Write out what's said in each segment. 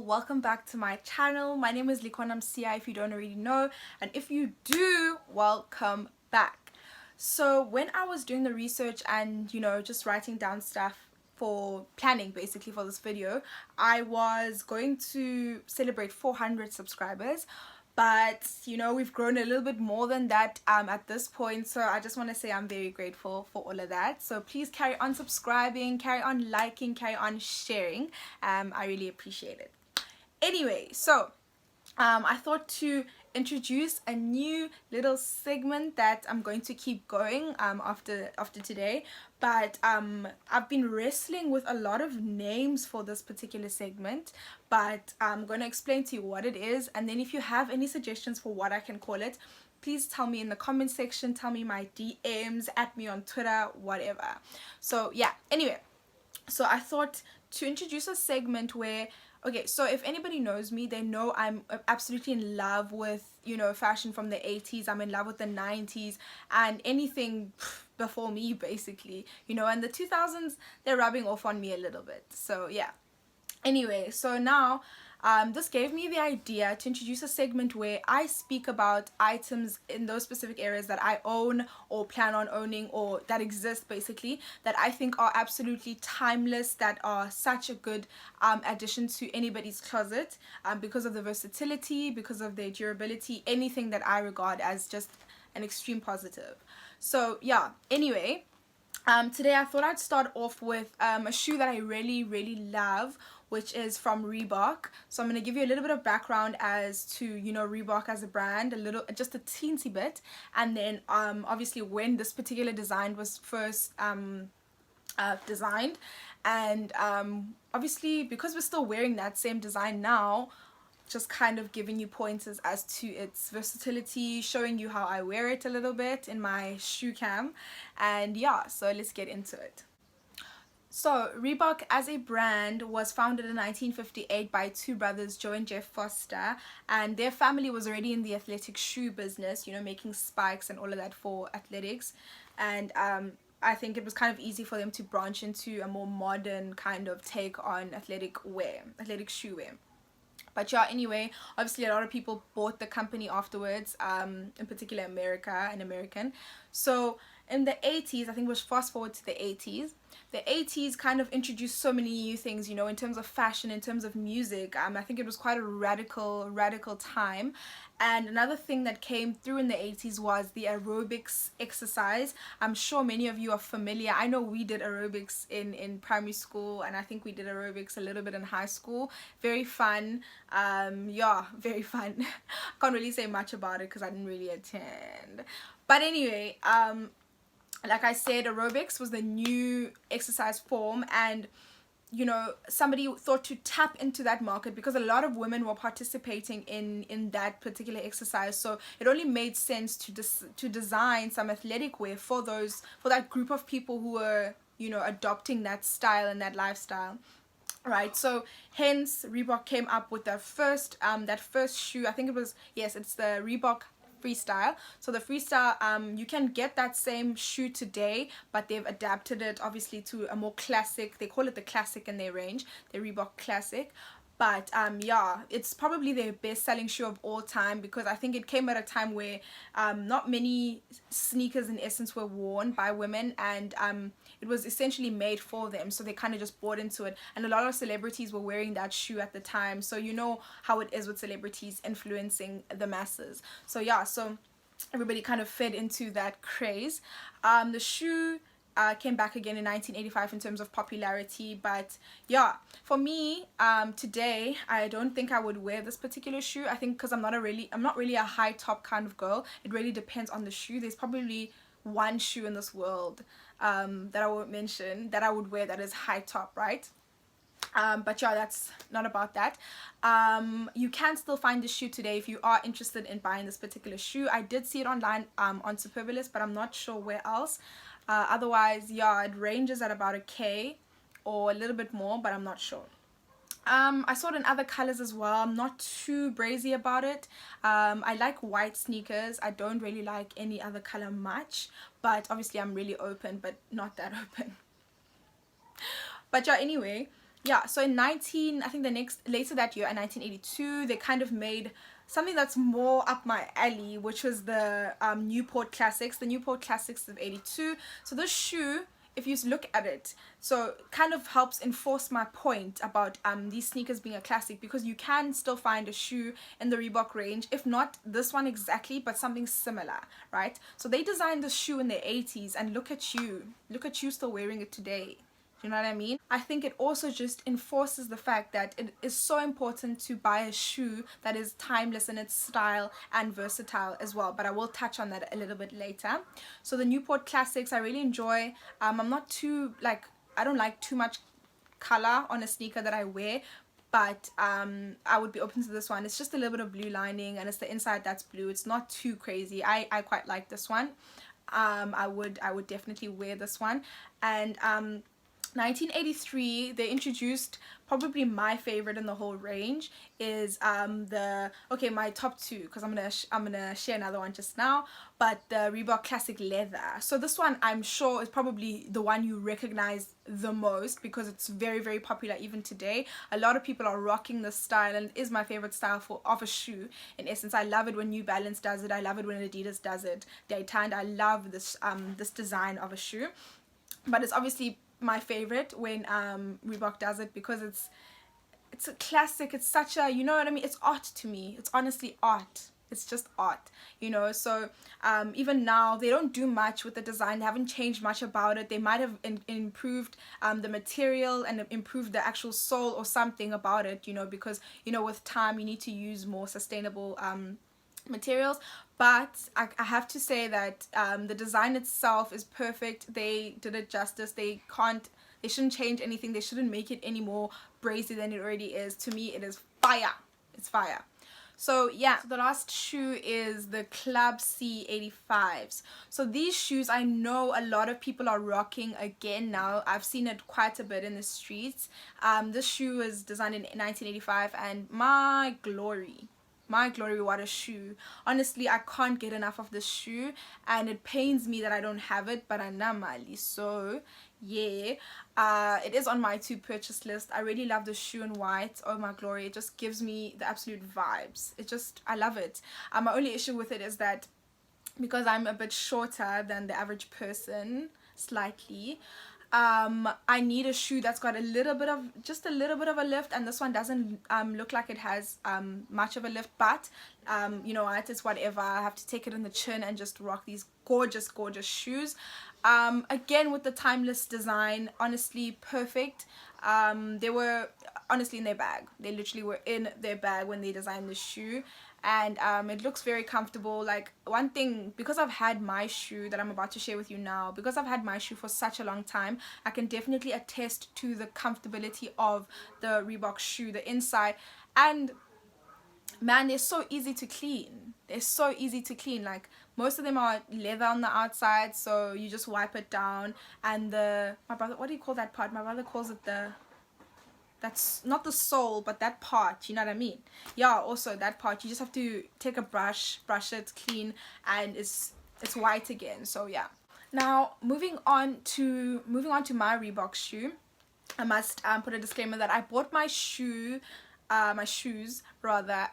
welcome back to my channel. My name is Likonam Sia if you don't already know, and if you do, welcome back. So when I was doing the research and just writing down stuff for planning basically for this video, I was going to celebrate 400 subscribers, but we've grown a little bit more than that at this point, so I just want to say I'm very grateful for all of that. So please carry on subscribing, carry on liking, carry on sharing. I really appreciate it. Anyway, so I thought to introduce a new little segment that I'm going to keep going after today, but I've been wrestling with a lot of names for this particular segment, but I'm going to explain to you what it is, and then if you have any suggestions for what I can call it, please tell me in the comment section, tell me my DMs, at me on Twitter, whatever. So yeah, anyway, so I thought to introduce a segment where, okay, so if anybody knows me, they know I'm absolutely in love with, fashion from the 80s. I'm in love with the 90s and anything before me, basically, and the 2000s, they're rubbing off on me a little bit. So yeah. Anyway, so now this gave me the idea to introduce a segment where I speak about items in those specific areas that I own or plan on owning, or that exist basically, that I think are absolutely timeless, that are such a good addition to anybody's closet because of the versatility, because of their durability, anything that I regard as just an extreme positive. So yeah, anyway, today I thought I'd start off with a shoe that I really love, which is from Reebok. So I'm going to give you a little bit of background as to Reebok as a brand, just a teensy bit, and then obviously when this particular design was first designed, and obviously because we're still wearing that same design now, just kind of giving you pointers as to its versatility, showing you how I wear it a little bit in my shoe cam, and yeah, so let's get into it. So Reebok as a brand was founded in 1958 by two brothers, Joe and Jeff Foster, and their family was already in the athletic shoe business, making spikes and all of that for athletics, and I think it was kind of easy for them to branch into a more modern kind of take on athletic shoe wear. But yeah, anyway, obviously a lot of people bought the company afterwards, in particular American. So in the 80s, I think we'll fast forward to the 80s. The 80s kind of introduced so many new things, in terms of fashion, in terms of music. I think it was quite a radical time. And another thing that came through in the 80s was the aerobics exercise. I'm sure many of you are familiar. I know we did aerobics in primary school, and I think we did aerobics a little bit in high school. Very fun. Yeah, very fun. I can't really say much about it because I didn't really attend. But anyway, like I said, aerobics was the new exercise form, and somebody thought to tap into that market because a lot of women were participating in that particular exercise. So it only made sense to design some athletic wear for that group of people who were adopting that style and that lifestyle. Right, so hence Reebok came up with that first shoe. I think it was, yes, it's the Reebok Freestyle. So the Freestyle, you can get that same shoe today, but they've adapted it obviously to a more classic, they call it the Classic in their range, the Reebok Classic. But yeah, it's probably their best selling shoe of all time, because I think it came at a time where not many sneakers in essence were worn by women, and it was essentially made for them, so they kind of just bought into it, and a lot of celebrities were wearing that shoe at the time. So you know how it is with celebrities influencing the masses. So yeah, so everybody kind of fed into that craze. The shoe came back again in 1985 in terms of popularity, but yeah, for me today I don't think I would wear this particular shoe. I think because I'm not really a high top kind of girl. It really depends on the shoe. There's probably one shoe in this world that I won't mention that I would wear that is high top, right? But yeah, that's not about that. You can still find the shoe today if you are interested in buying this particular shoe. I did see it online on Superbalist, but I'm not sure where else. Otherwise, yeah, it ranges at about $1,000 or a little bit more, but I'm not sure. I saw it in other colors as well. I'm not too brazy about it. I like white sneakers. I don't really like any other color much, but obviously I'm really open, but not that open. But yeah, anyway, yeah, so in I think the next later that year in 1982, they kind of made something that's more up my alley, which was the Newport Classics, the Newport Classics of 82. So this shoe, if you look at it, so kind of helps enforce my point about these sneakers being a classic, because you can still find a shoe in the Reebok range, if not this one exactly, but something similar, right? So they designed this shoe in the 80s, and look at you still wearing it today. Do you know what I mean? I think it also just enforces the fact that it is so important to buy a shoe that is timeless in its style and versatile as well. But I will touch on that a little bit later. So the Newport Classics, I really enjoy. I'm not too, like, I don't like too much color on a sneaker that I wear. But I would be open to this one. It's just a little bit of blue lining, and it's the inside that's blue. It's not too crazy. I quite like this one. I would definitely wear this one. And 1983, they introduced probably my favorite in the whole range is my top two, because I'm gonna share another one just now, but the Reebok Classic Leather. So this one I'm sure is probably the one you recognize the most, because it's very, very popular even today. A lot of people are rocking this style, and it is my favorite style of a shoe. In essence, I love it when New Balance does it. I love it when Adidas does it. Daytime, I love this this design of a shoe, but it's obviously my favorite when Reebok does it, because it's a classic. It's such a, you know what I mean, it's art to me. It's honestly art. It's just art, you know. So even now they don't do much with the design. They haven't changed much about it. They might have improved the material and improved the actual sole or something about it, you know, because, you know, with time you need to use more sustainable materials. But I have to say that the design itself is perfect. They did it justice. They shouldn't change anything. They shouldn't make it any more brazy than it already is. To me, it is fire. It's fire. So yeah, the last shoe is the Club C85s. So these shoes, I know a lot of people are rocking again now. I've seen it quite a bit in the streets. This shoe was designed in 1985, and my glory, what a shoe. Honestly, I can't get enough of this shoe, and it pains me that I don't have it, but anamali. So yeah, it is on my to purchase list. I really love the shoe in white. Oh my glory, it just gives me the absolute vibes. I love it. My only issue with it is that because I'm a bit shorter than the average person, slightly, I need a shoe that's got just a little bit of a lift, and this one doesn't look like it has much of a lift, but you know what, it's whatever. I have to take it in the chin and just rock these gorgeous shoes. Again, with the timeless design, honestly perfect. They were honestly in their bag. They literally were in their bag when they designed the shoe. And it looks very comfortable. Like, one thing, because I've had my shoe that I'm about to share with you now, because I've had my shoe for such a long time, I can definitely attest to the comfortability of the Reebok shoe, the inside. And man, they're so easy to clean. Like, most of them are leather on the outside, so you just wipe it down. And my brother, what do you call that part? My brother calls it that's not the sole, but that part, you know what I mean? Yeah, also that part, you just have to take a brush it clean, and it's white again. So yeah. Now moving on to my Reebok shoe, I must put a disclaimer that I bought my shoes rather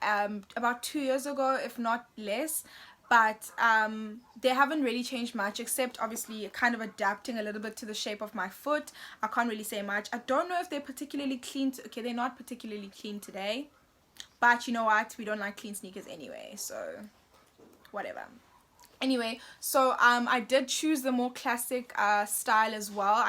about 2 years ago, if not less. But they haven't really changed much, except obviously kind of adapting a little bit to the shape of my foot. I can't really say much. I don't know if they're particularly clean. Okay, they're not particularly clean today, but you know what, we don't like clean sneakers anyway, so whatever. Anyway, so I did choose the more classic style as well.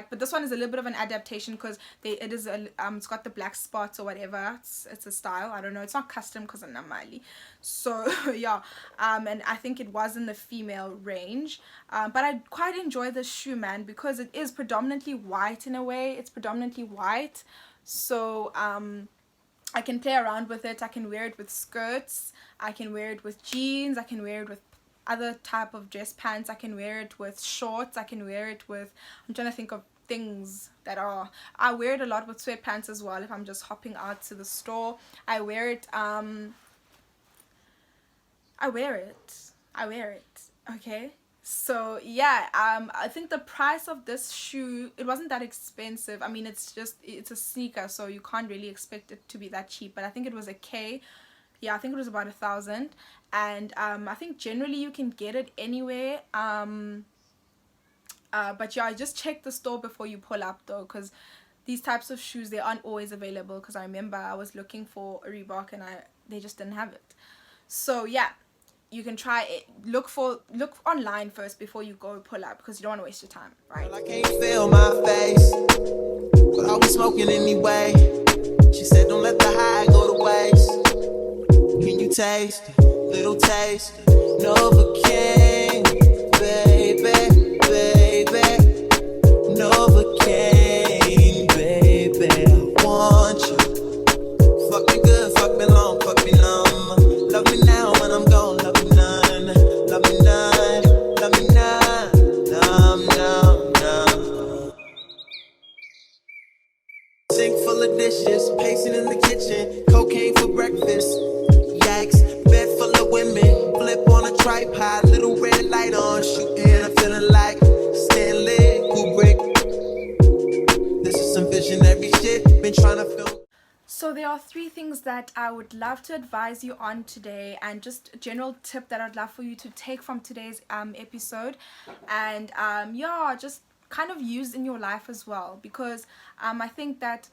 But this one is a little bit of an adaptation, because it's got the black spots or whatever. It's a style. I don't know. It's not custom because I'm not Mali. So yeah, and I think it was in the female range. But I quite enjoy this shoe, man, because it is predominantly white in a way. It's predominantly white, so I can play around with it. I can wear it with skirts. I can wear it with jeans. I can wear it with other type of dress pants. I can wear it with shorts. I can wear it with, I'm trying to think of things that are, I wear it a lot with sweatpants as well if I'm just hopping out to the store. I wear it, okay. So yeah, I think the price of this shoe, it wasn't that expensive. I mean, it's a sneaker, so you can't really expect it to be that cheap. But I think it was a K. Yeah, I think it was about 1,000. And I think generally you can get it anywhere. But yeah, just check the store before you pull up though, because these types of shoes, they aren't always available. Because I remember I was looking for a Reebok and they just didn't have it. So yeah, you can try it. Look online first before you go pull up, because you don't want to waste your time, right? Girl, I can't feel my face, but I was smoking anyway. She said don't let the high go to waste. Can you taste it? Little taste it. Novocaine, baby, baby. Novocaine, baby. I want you. Fuck me good, fuck me long, fuck me numb. Love me now when I'm gone, love me none. Love me none, love me none. Numb, numb, numb. Sink full of dishes, pacing in the kitchen. Cocaine for breakfast. Yikes, bed full of women. Flip on a tripod, little red light on. Shooting, I'm feeling like Stanley Kubrick. This is some visionary shit. Been trying to film. So there are 3 things that I would love to advise you on today, and just a general tip that I'd love for you to take from today's episode, and yeah, just kind of use in your life as well, because I think that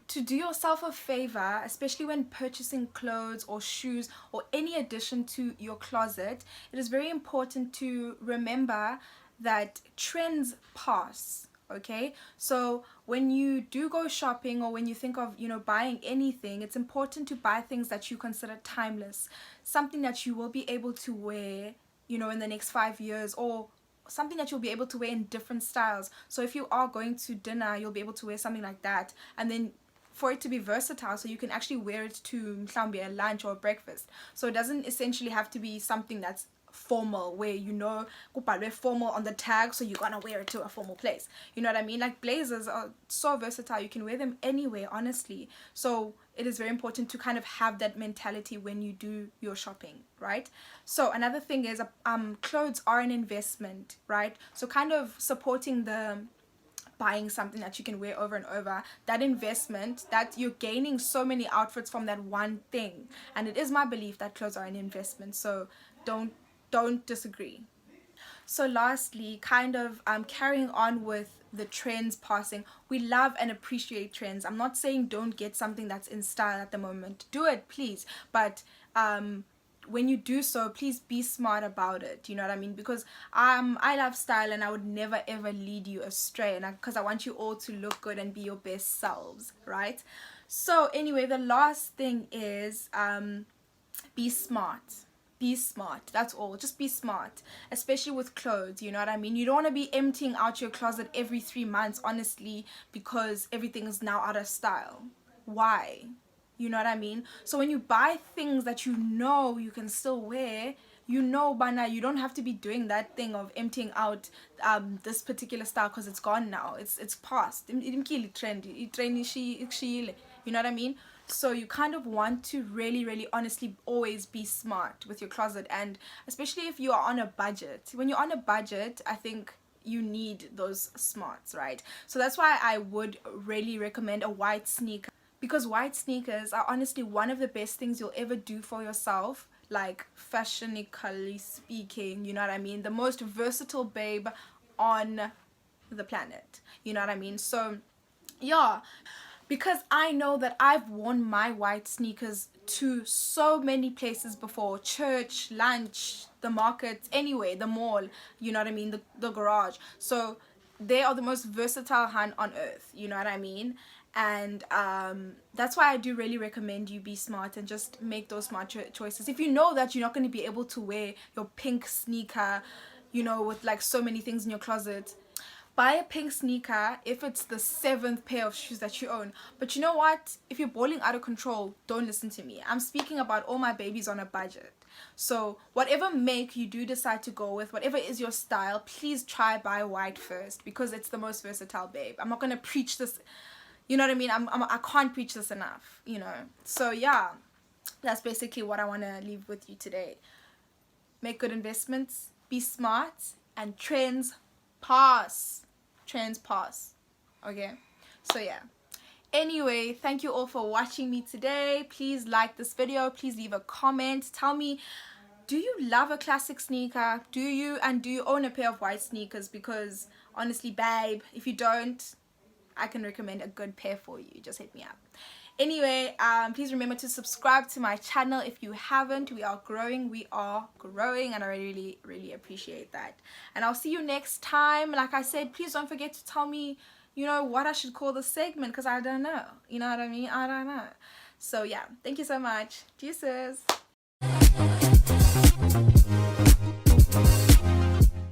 to do yourself a favor, especially when purchasing clothes or shoes or any addition to your closet, it is very important to remember that trends pass. Okay, so when you do go shopping, or when you think of buying anything, it's important to buy things that you consider timeless, something that you will be able to wear in the next 5 years, or something that you'll be able to wear in different styles. So if you are going to dinner, you'll be able to wear something like that, and then for it to be versatile, so you can actually wear it to a lunch or a breakfast. So it doesn't essentially have to be something that's formal, where kuphalwe formal on the tag, so you're gonna wear it to a formal place. You know what I mean? Like, blazers are so versatile, you can wear them anywhere, honestly. So it is very important to kind of have that mentality when you do your shopping, right? So another thing is clothes are an investment, right? So kind of supporting the buying something that you can wear over and over, that investment, that you're gaining so many outfits from that one thing. And it is my belief that clothes are an investment, so don't disagree. So lastly, kind of carrying on with the trends passing, we love and appreciate trends. I'm not saying don't get something that's in style at the moment, do it please, but when you do so, please be smart about it. You know what I mean? Because I love style, and I would never ever lead you astray, and because I want you all to look good and be your best selves, right? So anyway, the last thing is be smart. Be smart, that's all. Just be smart, especially with clothes. You know what I mean? You don't want to be emptying out your closet every 3 months, honestly, because everything is now out of style. Why? You know what I mean? So when you buy things that you can still wear, by now you don't have to be doing that thing of emptying out this particular style because it's gone now. It's past. You know what I mean? So you kind of want to really, really honestly always be smart with your closet, and especially if you are on a budget. When you're on a budget, I think you need those smarts, right? So that's why I would really recommend a white sneaker, because white sneakers are honestly one of the best things you'll ever do for yourself, like fashionically speaking. You know what I mean? The most versatile babe on the planet. You know what I mean? So yeah, because I know that I've worn my white sneakers to so many places before: church, lunch, the market, anyway, the mall, you know what I mean, the garage. So they are the most versatile hand on earth, you know what I mean? And that's why I do really recommend you be smart and just make those smart choices. If you know that you're not going to be able to wear your pink sneaker, with like so many things in your closet, buy a pink sneaker if it's the 7th pair of shoes that you own. But you know what? If you're balling out of control, don't listen to me. I'm speaking about all my babies on a budget. So whatever make you do decide to go with, whatever is your style, please try buy white first, because it's the most versatile, babe. I'm not going to preach this, you know what I mean? I can't preach this enough, So yeah, that's basically what I want to leave with you today. Make good investments, be smart, and trends pass. Trends pass. Okay, so yeah. Anyway, thank you all for watching me today. Please like this video. Please leave a comment. Tell me, do you love a classic sneaker? Do you own a pair of white sneakers? Because honestly, babe, if you don't, I can recommend a good pair for you. Just hit me up. Anyway, please remember to subscribe to my channel if you haven't. We are growing, and I really appreciate that. And I'll see you next time. Like I said, please don't forget to tell me, you know, what I should call the segment, because I don't know. You know what I mean? I don't know. So yeah, thank you so much. Deuces.